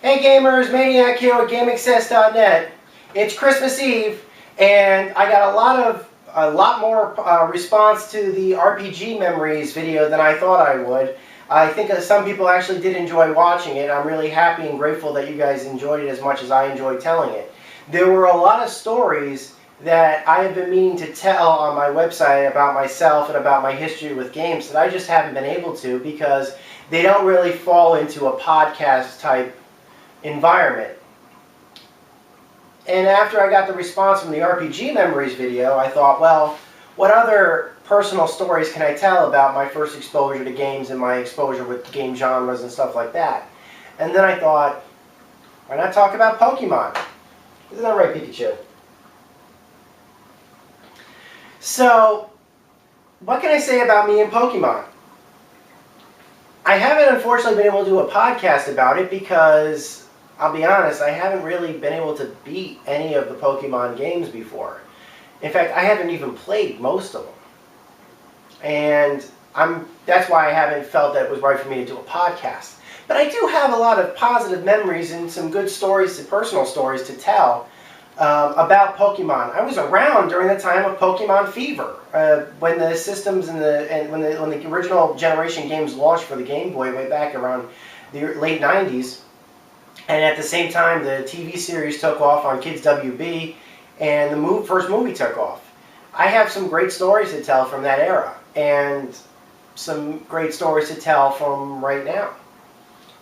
Hey gamers, Maniac here with GameAccess.net. It's Christmas Eve, and I got a lot more response to the RPG Memories video than I thought I would. I think some people actually did enjoy watching it. I'm really happy and grateful that you guys enjoyed it as much as I enjoyed telling it. There were a lot of stories that I have been meaning to tell on my website about myself and about my history with games that I just haven't been able to because they don't really fall into a podcast type environment. And after I got the response from the RPG Memories video, I thought, well, what other personal stories can I tell about my first exposure to games and my exposure with game genres and stuff like that? And then I thought, why not talk about Pokemon? Isn't that right, Pikachu? So, what can I say about me and Pokemon? I haven't unfortunately been able to do a podcast about it because, I'll be honest, I haven't really been able to beat any of the Pokemon games before. In fact, I haven't even played most of them. And that's why I haven't felt that it was right for me to do a podcast. But I do have a lot of positive memories and some good stories, personal stories to tell about Pokemon. I was around during the time of Pokemon Fever, when the systems and when the original generation games launched for the Game Boy way back around the late 90s. And at the same time, the TV series took off on Kids WB, and the first movie took off. I have some great stories to tell from that era, and some great stories to tell from right now.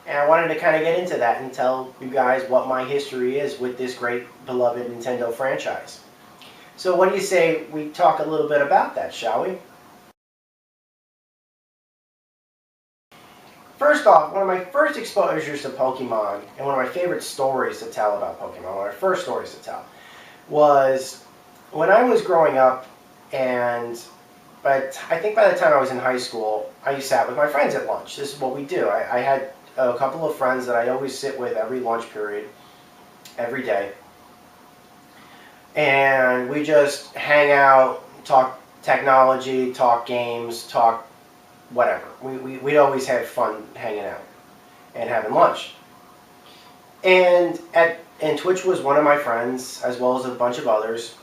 And I wanted to kind of get into that and tell you guys what my history is with this great, beloved Nintendo franchise. So what do you say we talk a little bit about that, shall we? First off, one of my first exposures to Pokemon, and one of my favorite stories to tell about Pokemon, one of my first stories to tell, was when I was growing up, but I think by the time I was in high school, I used to sat with my friends at lunch. This is what we do. I had a couple of friends that I always sit with every lunch period, every day. And we just hang out, talk technology, talk games, talk whatever. We'd always have fun hanging out and having lunch. And Twitch was one of my friends, as well as a bunch of others.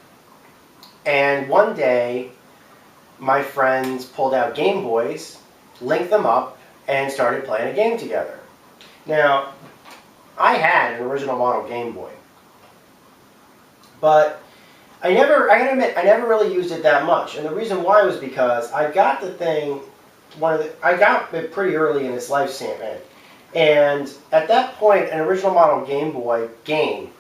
And one day, my friends pulled out Game Boys, linked them up, and started playing a game together. Now, I had an original model Game Boy, but I gotta admit, I never really used it that much. And the reason why was because I got the thing, I got it pretty early in its lifespan. And at that point, an original model Game Boy game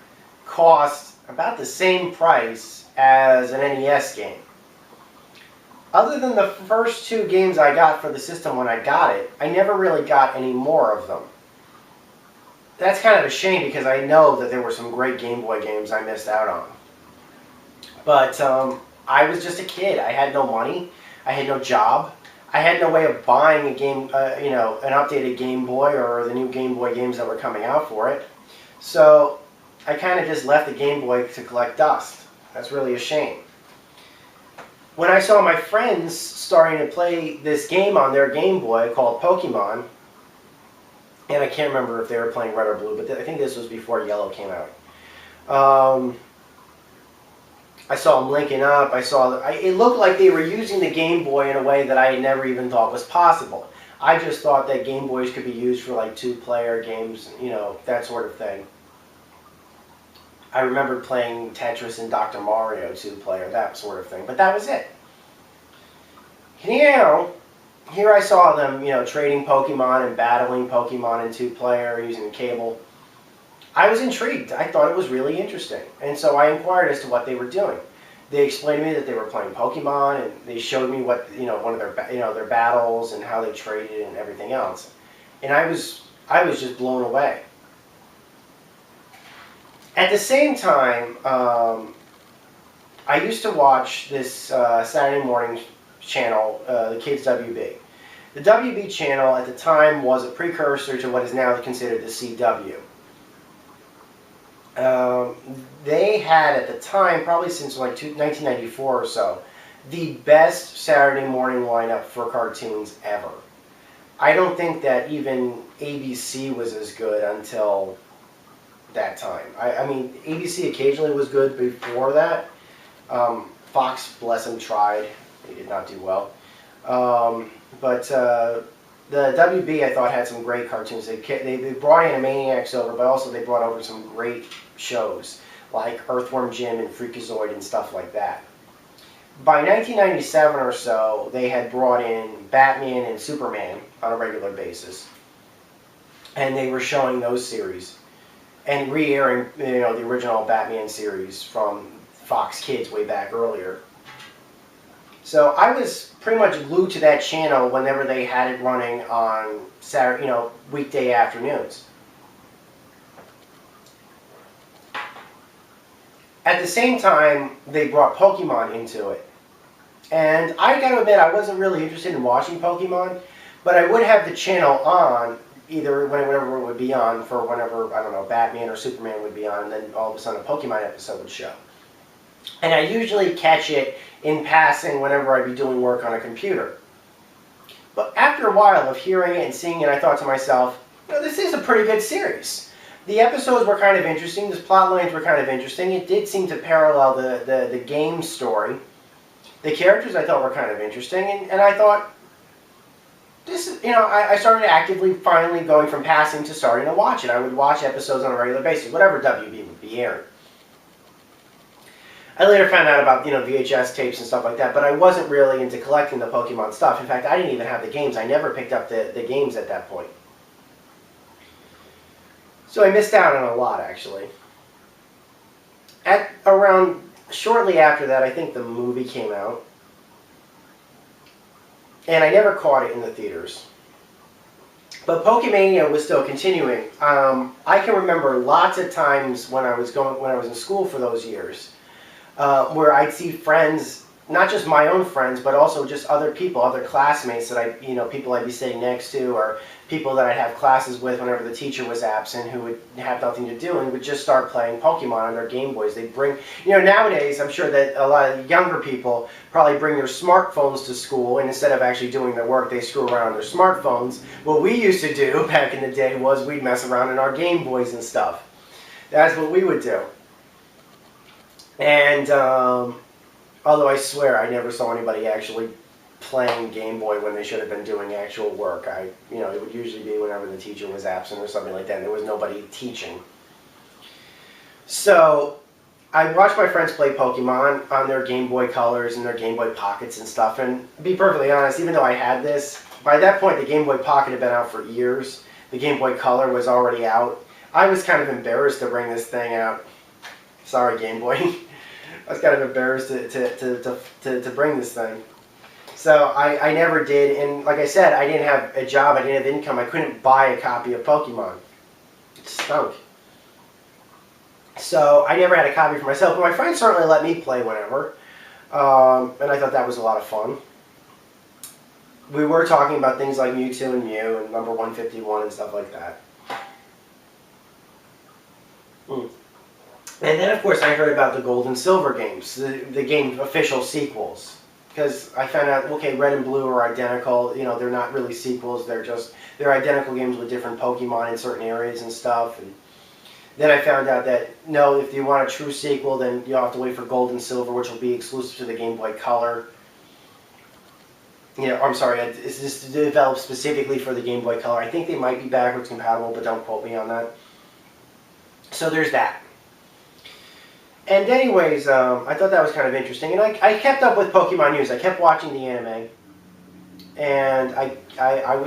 cost about the same price as an NES game. Other than the first two games I got for the system when I got it, I never really got any more of them. That's kind of a shame because I know that there were some great Game Boy games I missed out on. But I was just a kid. I had no money. I had no job. I had no way of buying a game, an updated Game Boy or the new Game Boy games that were coming out for it. So I kind of just left the Game Boy to collect dust. That's really a shame. When I saw my friends starting to play this game on their Game Boy called Pokemon, and I can't remember if they were playing Red or Blue, but I think this was before Yellow came out. I saw them linking up. It looked like they were using the Game Boy in a way that I had never even thought was possible. I just thought that Game Boys could be used for like two-player games, that sort of thing. I remember playing Tetris and Dr. Mario two-player, that sort of thing, but that was it. Here I saw them, trading Pokemon and battling Pokemon in two-player using a cable. I was intrigued. I thought it was really interesting, and so I inquired as to what they were doing. They explained to me that they were playing Pokemon, and they showed me what one of their battles and how they traded and everything else, and I was just blown away. At the same time, I used to watch this Saturday morning channel, the Kids WB. The WB channel at the time was a precursor to what is now considered the CW. They had at the time, probably since like 1994 or so, the best Saturday morning lineup for cartoons ever. I don't think that even ABC was as good until that time. I mean, ABC occasionally was good before that. Fox, bless them, tried. They did not do well. But the WB, I thought, had some great cartoons. They brought Animaniacs over, but also they brought over some great shows, like Earthworm Jim and Freakazoid and stuff like that. By 1997 or so, they had brought in Batman and Superman on a regular basis. And they were showing those series and re-airing, the original Batman series from Fox Kids way back earlier. So I was pretty much glued to that channel whenever they had it running on Saturday, weekday afternoons. At the same time, they brought Pokemon into it. And I gotta admit, I wasn't really interested in watching Pokemon, but I would have the channel on either whenever it would be on for whenever, I don't know, Batman or Superman would be on, and then all of a sudden a Pokemon episode would show. And I usually catch it in passing whenever I'd be doing work on a computer. But after a while of hearing it and seeing it, I thought to myself, this is a pretty good series. The episodes were kind of interesting, the plot lines were kind of interesting, it did seem to parallel the game story. The characters I thought were kind of interesting, and I thought, this is, I started actively finally going from passing to starting to watch it. I would watch episodes on a regular basis, whatever WB would be airing. I later found out about, VHS tapes and stuff like that, but I wasn't really into collecting the Pokemon stuff. In fact, I didn't even have the games. I never picked up the games at that point. So I missed out on a lot, actually. Shortly after that, I think the movie came out. And I never caught it in the theaters. But Pokemania was still continuing. I can remember lots of times when I was in school for those years, where I'd see friends, not just my own friends, but also just other people, other classmates that people I'd be sitting next to, or people that I'd have classes with whenever the teacher was absent, who would have nothing to do and would just start playing Pokemon on their Game Boys. They'd bring, nowadays I'm sure that a lot of younger people probably bring their smartphones to school, and instead of actually doing their work, they screw around on their smartphones. What we used to do back in the day was we'd mess around in our Game Boys and stuff. That's what we would do. And although I swear I never saw anybody actually playing Game Boy when they should have been doing actual work. It would usually be whenever the teacher was absent or something like that, and there was nobody teaching. So I watched my friends play Pokemon on their Game Boy Colors and their Game Boy Pockets and stuff, and to be perfectly honest, even though I had this, by that point the Game Boy Pocket had been out for years. The Game Boy Color was already out. I was kind of embarrassed to bring this thing out. Sorry, Game Boy. I was kind of embarrassed to bring this thing. So I never did, and like I said, I didn't have a job, I didn't have income, I couldn't buy a copy of Pokemon. It stunk. So I never had a copy for myself, but my friends certainly let me play whenever, and I thought that was a lot of fun. We were talking about things like Mewtwo and Mew and number 151 and stuff like that. And then of course I heard about the Gold and Silver games, the game official sequels. Because I found out, okay, Red and Blue are identical. They're not really sequels. They're identical games with different Pokemon in certain areas and stuff. And then I found out that no, if you want a true sequel, then you'll have to wait for Gold and Silver, which will be exclusive to the Game Boy Color. I'm sorry, it's just developed specifically for the Game Boy Color. I think they might be backwards compatible, but don't quote me on that. So there's that. And anyways, I thought that was kind of interesting, and I kept up with Pokemon news. I kept watching the anime, and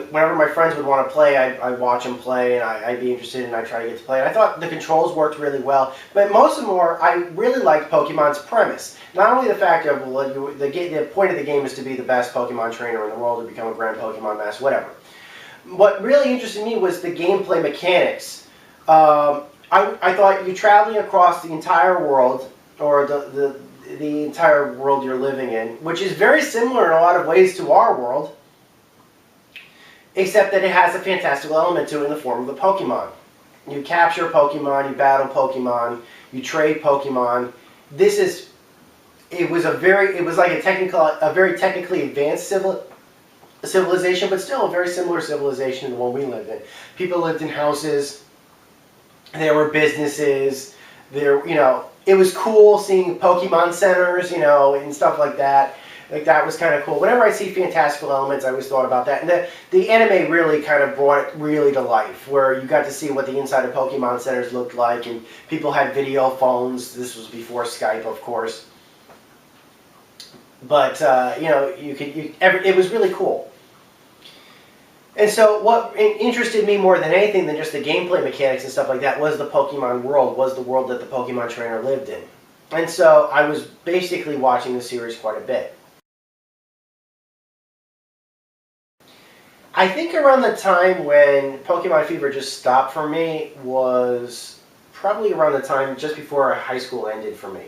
whenever my friends would want to play, I'd watch them play, and I'd be interested, and I'd try to get to play. And I thought the controls worked really well, but most of all, I really liked Pokemon's premise. Not only the fact of the point of the game is to be the best Pokemon trainer in the world, to become a Grand Pokemon Master, whatever. What really interested me was the gameplay mechanics. I thought you traveling across the entire world, or the entire world you're living in, which is very similar in a lot of ways to our world, except that it has a fantastical element to it in the form of the Pokemon. You capture Pokemon, you battle Pokemon, you trade Pokemon. It was like a very technically advanced civilization, but still a very similar civilization to the one we lived in. People lived in houses. There were businesses. There, it was cool seeing Pokemon centers, and stuff like that. Like, that was kind of cool. Whenever I see fantastical elements, I always thought about that. And the anime really kind of brought it really to life, where you got to see what the inside of Pokemon centers looked like, and people had video phones. This was before Skype, of course. But it was really cool. And so what interested me more than anything than just the gameplay mechanics and stuff like that was the Pokemon world, was the world that the Pokemon trainer lived in. And so I was basically watching the series quite a bit. I think around the time when Pokemon Fever just stopped for me was probably around the time just before high school ended for me.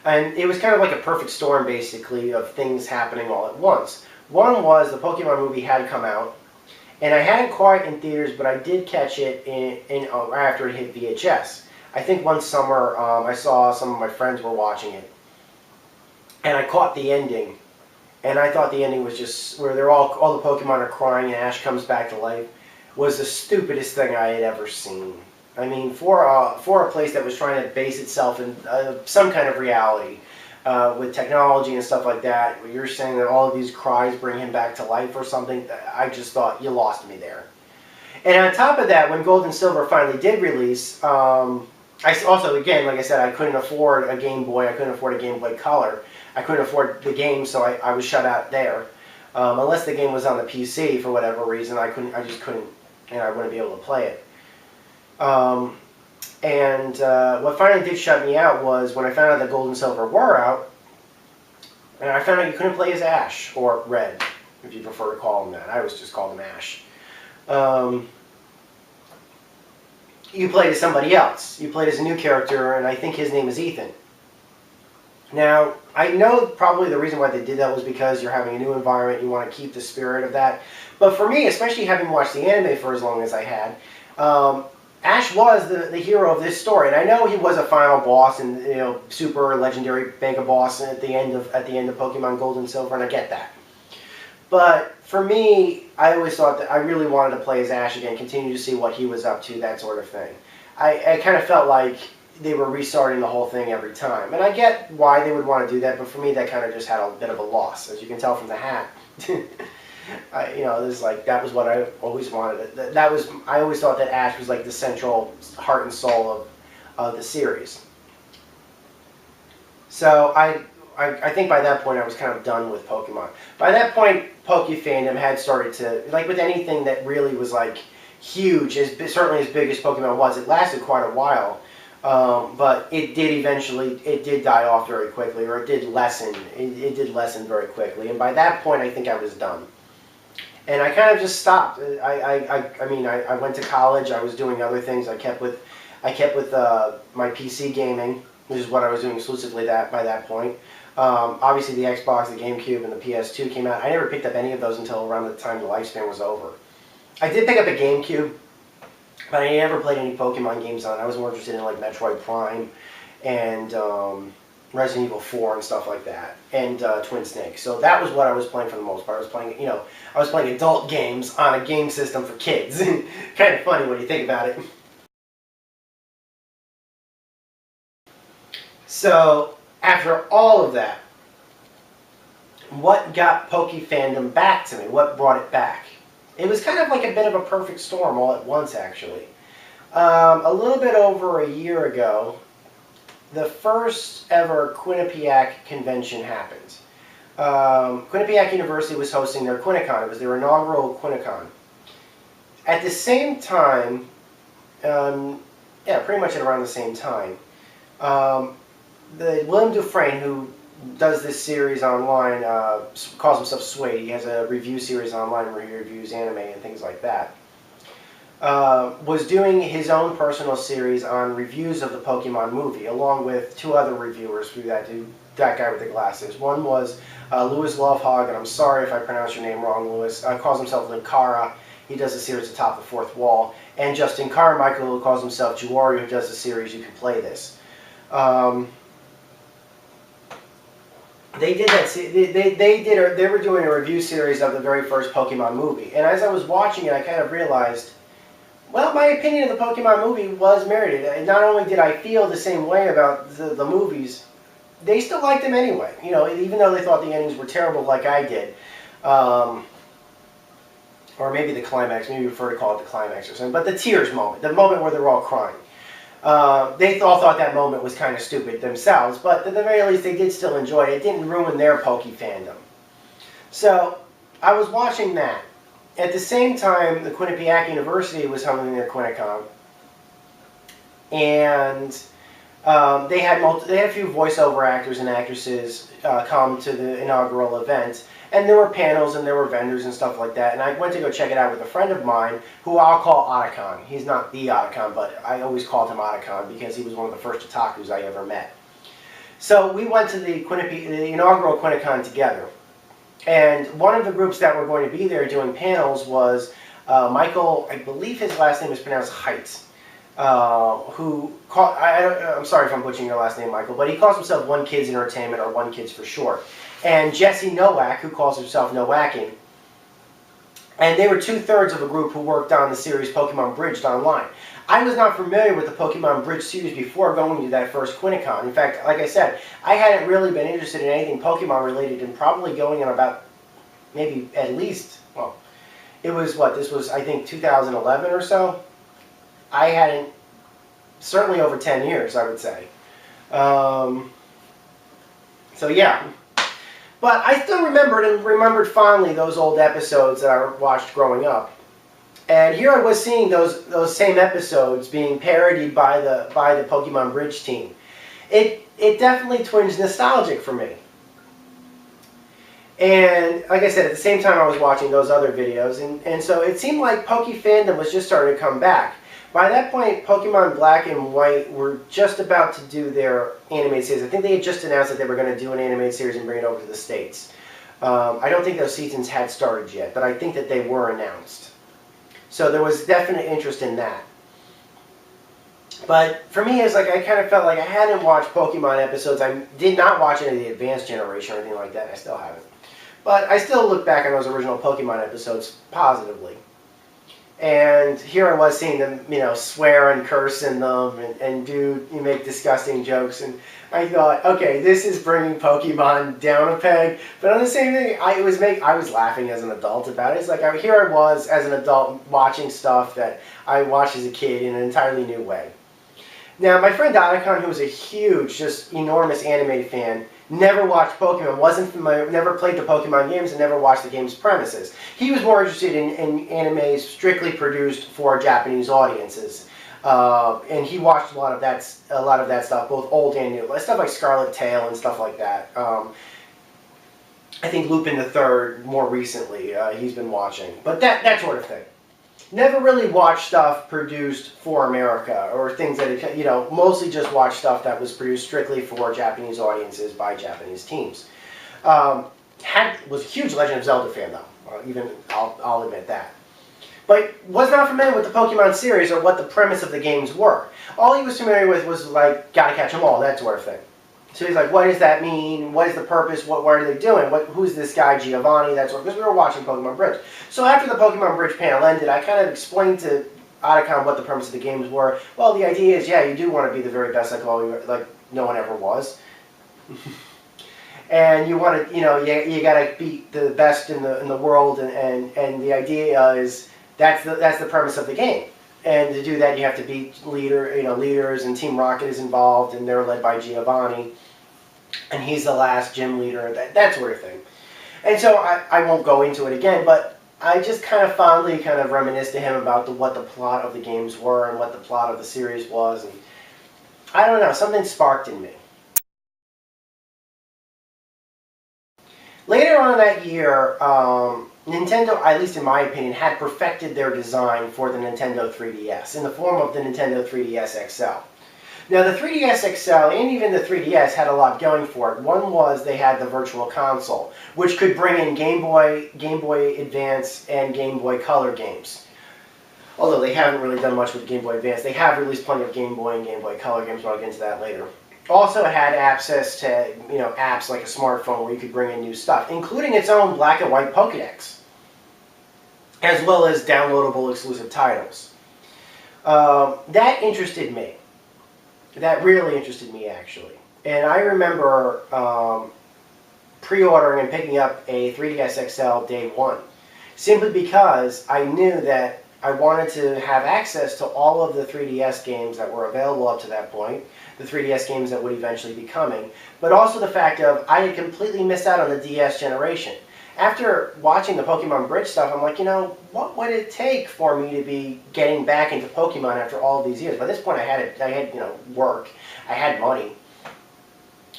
And it was kind of like a perfect storm, basically, of things happening all at once. One was the Pokemon movie had come out, and I hadn't caught it in theaters, but I did catch it after it hit VHS. I think one summer I saw some of my friends were watching it, and I caught the ending. And I thought the ending was just where they're all the Pokemon are crying and Ash comes back to life, was the stupidest thing I had ever seen. I mean, for a place that was trying to base itself in some kind of reality with technology and stuff like that, where you're saying that all of these cries bring him back to life or something, I just thought, you lost me there. And on top of that, when Gold and Silver finally did release, I also, again, like I said, I couldn't afford a Game Boy, I couldn't afford a Game Boy Color. I couldn't afford the game, so I was shut out there. Unless the game was on the PC for whatever reason, I just couldn't, I wouldn't be able to play it. What finally did shut me out was when I found out that Gold and Silver were out, and I found out you couldn't play as Ash, or Red, if you prefer to call him that. I always just called him Ash. You played as somebody else. You played as a new character, and I think his name is Ethan. Now, I know probably the reason why they did that was because you're having a new environment, you want to keep the spirit of that. But for me, especially having watched the anime for as long as I had, Ash was the hero of this story. And I know he was a final boss and super legendary mega boss at the end of Pokemon Gold and Silver, and I get that. But for me, I always thought that I really wanted to play as Ash again, continue to see what he was up to, that sort of thing. I kind of felt like they were restarting the whole thing every time. And I get why they would want to do that, but for me that kind of just had a bit of a loss. As you can tell from the hat. That was what I always wanted. I always thought that Ash was like the central heart and soul of the series. So I think by that point I was kind of done with Pokemon. By that point, Poke fandom had started to, like with anything that really was like huge, certainly as big as Pokemon was, it lasted quite a while. But it did die off very quickly, or it did lessen very quickly. And by that point, I think I was done. And I kind of just stopped. I went to college. I was doing other things. I kept with my PC gaming, which is what I was doing exclusively by that point. Obviously, the Xbox, the GameCube, and the PS2 came out. I never picked up any of those until around the time the lifespan was over. I did pick up a GameCube, but I never played any Pokemon games on it. I was more interested in like Metroid Prime and Resident Evil 4 and stuff like that, and Twin Snakes. So that was what I was playing for the most part. I was playing adult games on a game system for kids. Kind of funny when you think about it. So after all of that, what got Poke fandom back to me? What brought it back? It was kind of like a bit of a perfect storm all at once, actually. A little bit over a year ago, the first ever Quinnipiac convention happened. Quinnipiac University was hosting their Quinnicon. It was their inaugural Quinnicon. At the same time, pretty much at around the same time, William Dufresne, who does this series online, calls himself Sway. He has a review series online where he reviews anime and things like that. Was doing his own personal series on reviews of the Pokemon movie, along with two other reviewers who that guy with the glasses. One was Louis Lovehog, and I'm sorry if I pronounce your name wrong, Louis. Calls himself Linkara. He does a series Atop the Fourth Wall. And Justin Carmichael, who calls himself Juwario, who does the series You Can Play This. They did that. They were doing a review series of the very first Pokemon movie, and as I was watching it, I kind of realized, Well, my opinion of the Pokemon movie was merited. Not only did I feel the same way about the movies, they still liked them anyway. You know, even though they thought the endings were terrible like I did. Or maybe the climax, maybe you prefer to call it the climax or something. But the tears moment, the moment where they're all crying. They all thought that moment was kind of stupid themselves, but at the very least they did still enjoy it. It didn't ruin their Poke fandom. So, I was watching that. At the same time, the Quinnipiac University was holding their Quinnicon, and they had a few voiceover actors and actresses come to the inaugural event, and there were panels and there were vendors and stuff like that. And I went to go check it out with a friend of mine, who I'll call Otacon. He's not the Otacon, but I always called him Otacon because he was one of the first otakus I ever met. So we went to the inaugural Quinnicon together. And one of the groups that were going to be there doing panels was Michael, I believe his last name is pronounced Heights, I'm sorry if I'm butchering your last name, Michael, but he calls himself One Kids Entertainment, or One Kids for short. And Jesse Nowak, who calls himself Nowakin. And they were 2/3 of a group who worked on the series Pokemon Bridged online. I was not familiar with the Pokemon Bridge series before going to that first Quinnicon. In fact, like I said, I hadn't really been interested in anything Pokemon related and probably going in about maybe at least, well, it was what, this was I think 2011 or so. I hadn't, certainly over 10 years I would say. So yeah. But I still remembered fondly those old episodes that I watched growing up. And here I was seeing those same episodes being parodied by the Pokemon Bridge team. It definitely twinged nostalgic for me. And like I said, at the same time I was watching those other videos, and so it seemed like Poke fandom was just starting to come back. By that point, Pokemon Black and White were just about to do their animated series. I think they had just announced that they were going to do an animated series and bring it over to the States. I don't think those seasons had started yet, but I think that they were announced. So there was definite interest in that. But for me, it's like I kind of felt like I hadn't watched Pokemon episodes. I did not watch any of the Advanced Generation or anything like that. I still haven't. But I still look back on those original Pokemon episodes positively. And here I was seeing them, you know, swear and curse in them and make disgusting jokes. And I thought, okay, this is bringing Pokemon down a peg. But on the same thing, I was laughing as an adult about it. It's like here I was as an adult watching stuff that I watched as a kid in an entirely new way. Now, my friend Otacon, who was a huge, just enormous anime fan, never watched Pokemon, wasn't familiar, never played the Pokemon games, and never watched the game's premises. He was more interested in animes strictly produced for Japanese audiences, and he watched a lot of that stuff, both old and new, stuff like Scarlet Tail and stuff like that. I think Lupin the Third more recently he's been watching, but that sort of thing. Never really watched stuff produced for America, or things that, you know, mostly just watched stuff that was produced strictly for Japanese audiences by Japanese teams. Was a huge Legend of Zelda fan though, I'll admit that. But was not familiar with the Pokemon series or what the premise of the games were. All he was familiar with was like, gotta catch them all, that sort of thing. So he's like, what does that mean? What is the purpose? What are they doing? Who's this guy, Giovanni? That sort of, because we were watching Pokemon Bridge. So after the Pokemon Bridge panel ended, I kind of explained to Otacon what the premise of the games were. Well, the idea is, yeah, you do want to be the very best, like no one ever was. And you want to, you know, you got to beat the best in the world, and the idea is that's the premise of the game. And to do that, you have to beat leaders, and Team Rocket is involved, and they're led by Giovanni, and he's the last gym leader, that sort of thing. And so I won't go into it again, but I just kind of fondly reminisced to him about what the plot of the games were and what the plot of the series was, and I don't know, something sparked in me. Later on that year, Nintendo, at least in my opinion, had perfected their design for the Nintendo 3DS in the form of the Nintendo 3DS XL. Now the 3DS XL and even the 3DS had a lot going for it. One was they had the Virtual Console, which could bring in Game Boy Advance, and Game Boy Color games. Although they haven't really done much with Game Boy Advance. They have released plenty of Game Boy and Game Boy Color games, but I'll get into that later. Also had access to, apps like a smartphone where you could bring in new stuff, including its own black and white Pokédex, as well as downloadable exclusive titles. That interested me. That really interested me, actually. And I remember pre-ordering and picking up a 3DS XL day one, simply because I knew that I wanted to have access to all of the 3DS games that were available up to that point, the 3DS games that would eventually be coming, but also the fact of I had completely missed out on the DS generation. After watching the Pokemon Bridge stuff, I'm like, what would it take for me to be getting back into Pokemon after all of these years? By this point, I had work, I had money,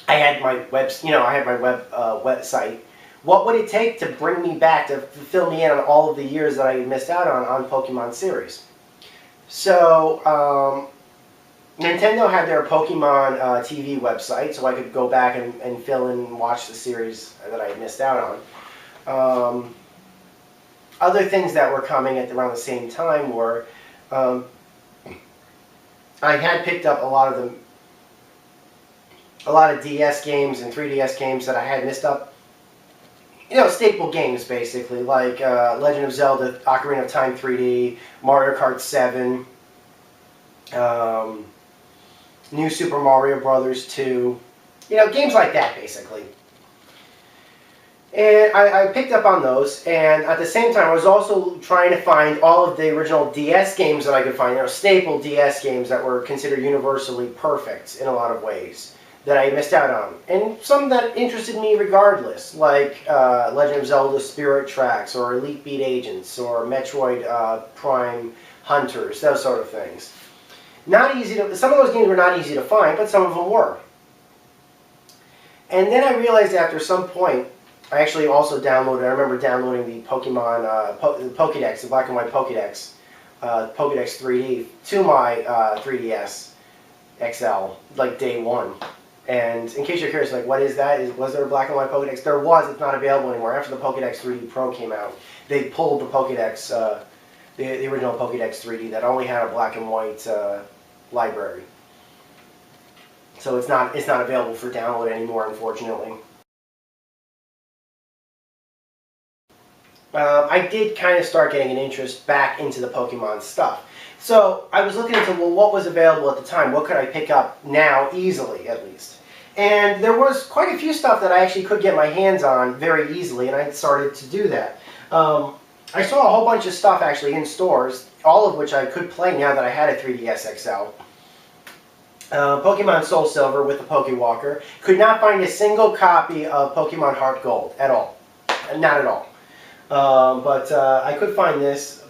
I had my website. What would it take to bring me back, to fill me in on all of the years that I had missed out on Pokemon series? So, Nintendo had their Pokemon TV website, so I could go back and fill in and watch the series that I had missed out on. Other things that were coming at around the same time were, I had picked up a lot of DS games and 3DS games that I had missed up. Staple games, basically, like Legend of Zelda, Ocarina of Time 3D, Mario Kart 7, New Super Mario Brothers 2, games like that, basically. And I picked up on those, and at the same time, I was also trying to find all of the original DS games that I could find, staple DS games that were considered universally perfect in a lot of ways, that I missed out on. And some that interested me regardless, like Legend of Zelda Spirit Tracks, or Elite Beat Agents, or Metroid Prime Hunters, those sort of things. Some of those games were not easy to find, but some of them were. And then I realized after some point, I actually also I remember downloading the Pokemon, the Pokédex, the black and white Pokédex, Pokédex 3D, to my 3DS XL, like day one. And in case you're curious, like, what is that? Was there a black and white Pokédex? There was. It's not available anymore. After the Pokédex 3D Pro came out, they pulled the Pokédex, the original Pokédex 3D that only had a black and white library. So it's not available for download anymore, unfortunately. I did kind of start getting an interest back into the Pokemon stuff. So I was looking into, well, what was available at the time? What could I pick up now, easily at least? And there was quite a few stuff that I actually could get my hands on very easily, and I started to do that. I saw a whole bunch of stuff actually in stores, all of which I could play now that I had a 3DS XL. Pokemon Soul Silver with the Pokewalker. Could not find a single copy of Pokemon Heart Gold at all. Not at all. But I could find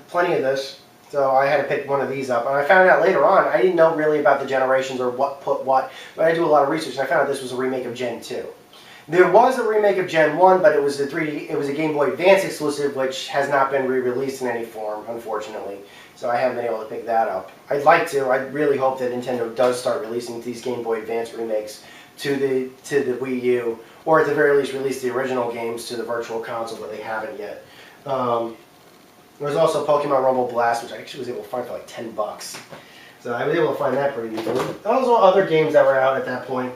plenty of this. So I had to pick one of these up. And I found out later on, I didn't know really about the generations or what put what, but I do a lot of research, and I found out this was a remake of Gen 2. There was a remake of Gen 1, but it was a Game Boy Advance exclusive, which has not been re-released in any form, unfortunately. So I haven't been able to pick that up. I'd like to. I really hope that Nintendo does start releasing these Game Boy Advance remakes to the Wii U, or at the very least release the original games to the Virtual Console, but they haven't yet. There was also Pokemon Rumble Blast, which I actually was able to find for like $10. So I was able to find that pretty easily. Also, other games that were out at that point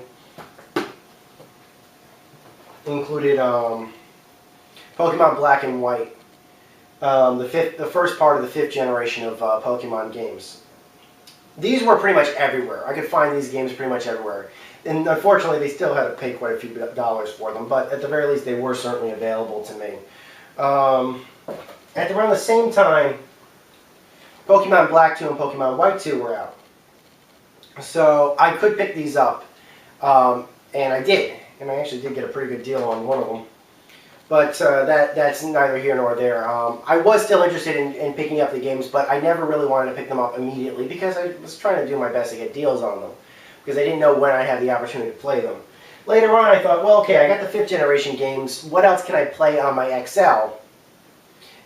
included Pokemon Black and White, the first part of the 5th generation of Pokemon games. These were pretty much everywhere. I could find these games pretty much everywhere. And unfortunately, they still had to pay quite a few dollars for them, but at the very least, they were certainly available to me. At around the same time, Pokemon Black 2 and Pokemon White 2 were out. So I could pick these up, and I did. And I actually did get a pretty good deal on one of them. But that's neither here nor there. I was still interested in picking up the games, but I never really wanted to pick them up immediately because I was trying to do my best to get deals on them, because I didn't know when I'd have the opportunity to play them. Later on, I thought, well, okay, I got the 5th generation games. What else can I play on my XL?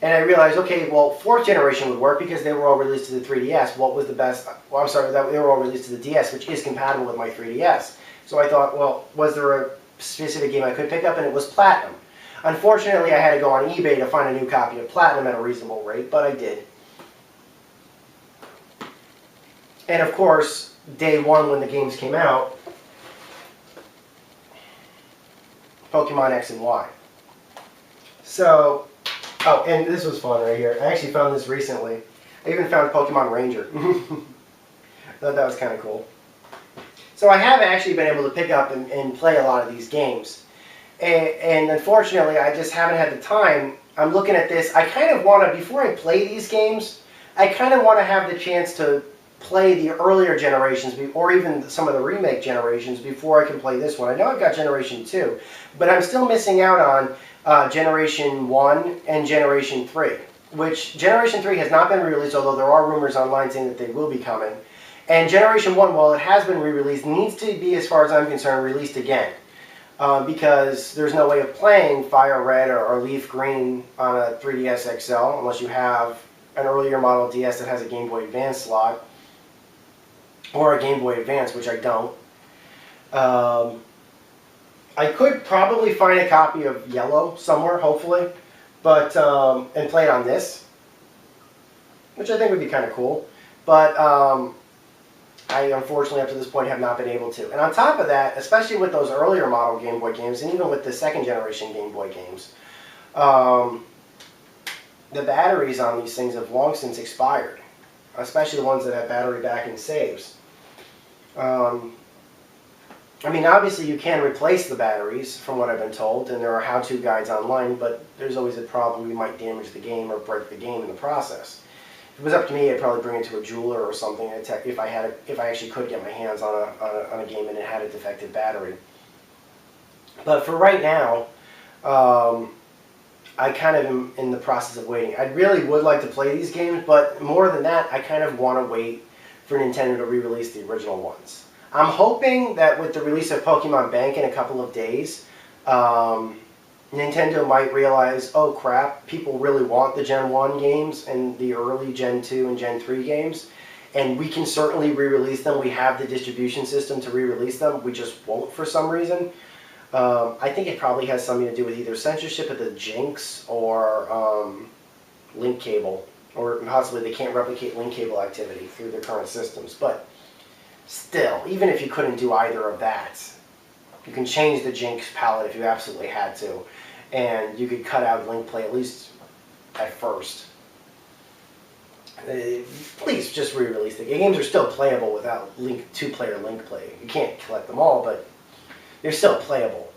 And I realized, okay, well, 4th generation would work because they were all released to the 3DS. What was the best? Well, I'm sorry, they were all released to the DS, which is compatible with my 3DS. So I thought, well, was there a specific game I could pick up? And it was Platinum. Unfortunately, I had to go on eBay to find a new copy of Platinum at a reasonable rate, but I did. And of course, day one when the games came out, Pokemon X and Y. So, oh, and this was fun right here. I actually found this recently. I even found Pokemon Ranger. Thought that was kind of cool. So I have actually been able to pick up and play a lot of these games. And unfortunately, I just haven't had the time. I'm looking at this. I kind of want to, before I play these games, I kind of want to have the chance to play the earlier generations, or even some of the remake generations, before I can play this one. I know I've got Generation 2, but I'm still missing out on Generation 1 and Generation 3, which Generation 3 has not been released, although there are rumors online saying that they will be coming. And Generation 1, while it has been re-released, needs to be, as far as I'm concerned, released again. Because there's no way of playing Fire Red or Leaf Green on a 3DS XL unless you have an earlier model DS that has a Game Boy Advance slot, or a Game Boy Advance, which I don't. I could probably find a copy of Yellow somewhere, hopefully, but and play it on this, which I think would be kind of cool. But I unfortunately up to this point have not been able to. And on top of that, especially with those earlier model Game Boy games, and even with the second generation Game Boy games, the batteries on these things have long since expired, especially the ones that have battery backing saves. I mean, obviously you can replace the batteries, from what I've been told, and there are how-to guides online, but there's always a problem you might damage the game or break the game in the process. If it was up to me, I'd probably bring it to a jeweler or something if I actually could get my hands on a game and it had a defective battery. But for right now, I kind of am in the process of waiting. I really would like to play these games, but more than that, I kind of want to wait for Nintendo to re-release the original ones. I'm hoping that with the release of Pokemon Bank in a couple of days, Nintendo might realize, oh crap, people really want the Gen 1 games and the early Gen 2 and Gen 3 games, and we can certainly re-release them. We have the distribution system to re-release them. We just won't for some reason. I think it probably has something to do with either censorship of the Jinx or link cable, or possibly they can't replicate link cable activity through their current systems. But still, even if you couldn't do either of that, you can change the Jinx palette if you absolutely had to, and you could cut out link play, at least at first. Please just re-release the games. Are still playable without two-player link play. You can't collect them all, but they're still playable.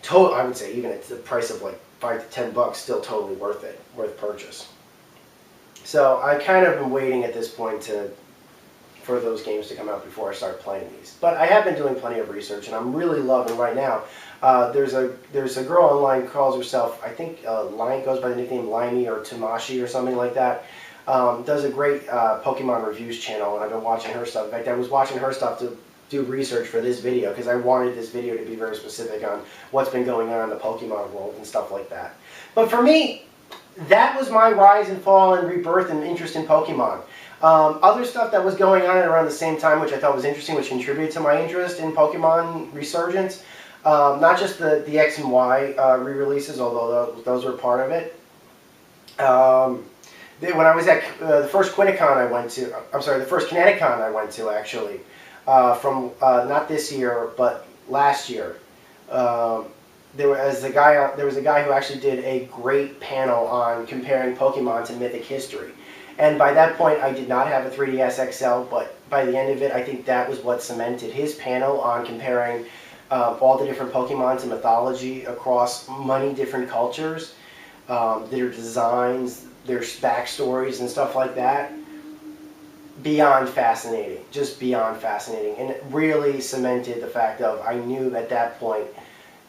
I would say even at the price of like $5 to $10, still totally worth it, worth purchase. So I kind of am waiting at this point for those games to come out before I start playing these. But I have been doing plenty of research, and I'm really loving right now. There's a girl online who calls herself, I think, goes by the nickname Limey or Tamashi or something like that. Does a great Pokemon reviews channel, and I've been watching her stuff. In fact, I was watching her stuff to do research for this video because I wanted this video to be very specific on what's been going on in the Pokemon world and stuff like that. But for me, that was my rise and fall and rebirth and interest in Pokemon. Other stuff that was going on at around the same time, which I thought was interesting, which contributed to my interest in Pokemon resurgence, not just the X and Y re-releases, although those were part of it. When I was at the first Quinticon I went to, I'm sorry, the first Kineticon I went to actually, from not this year but last year, there was a guy who actually did a great panel on comparing Pokemon to mythic history. And by that point, I did not have a 3DS XL, but by the end of it, I think that was what cemented his panel on comparing all the different Pokemon to mythology across many different cultures, their designs, their backstories, and stuff like that. Beyond fascinating, just beyond fascinating. And it really cemented the fact of, I knew at that point,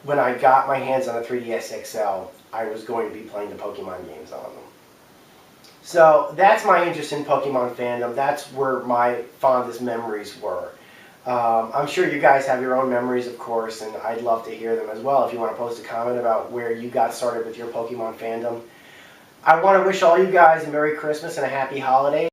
when I got my hands on a 3DS XL, I was going to be playing the Pokemon games on them. So that's my interest in Pokemon fandom. That's where my fondest memories were. I'm sure you guys have your own memories, of course, and I'd love to hear them as well if you want to post a comment about where you got started with your Pokemon fandom. I want to wish all you guys a Merry Christmas and a Happy Holiday.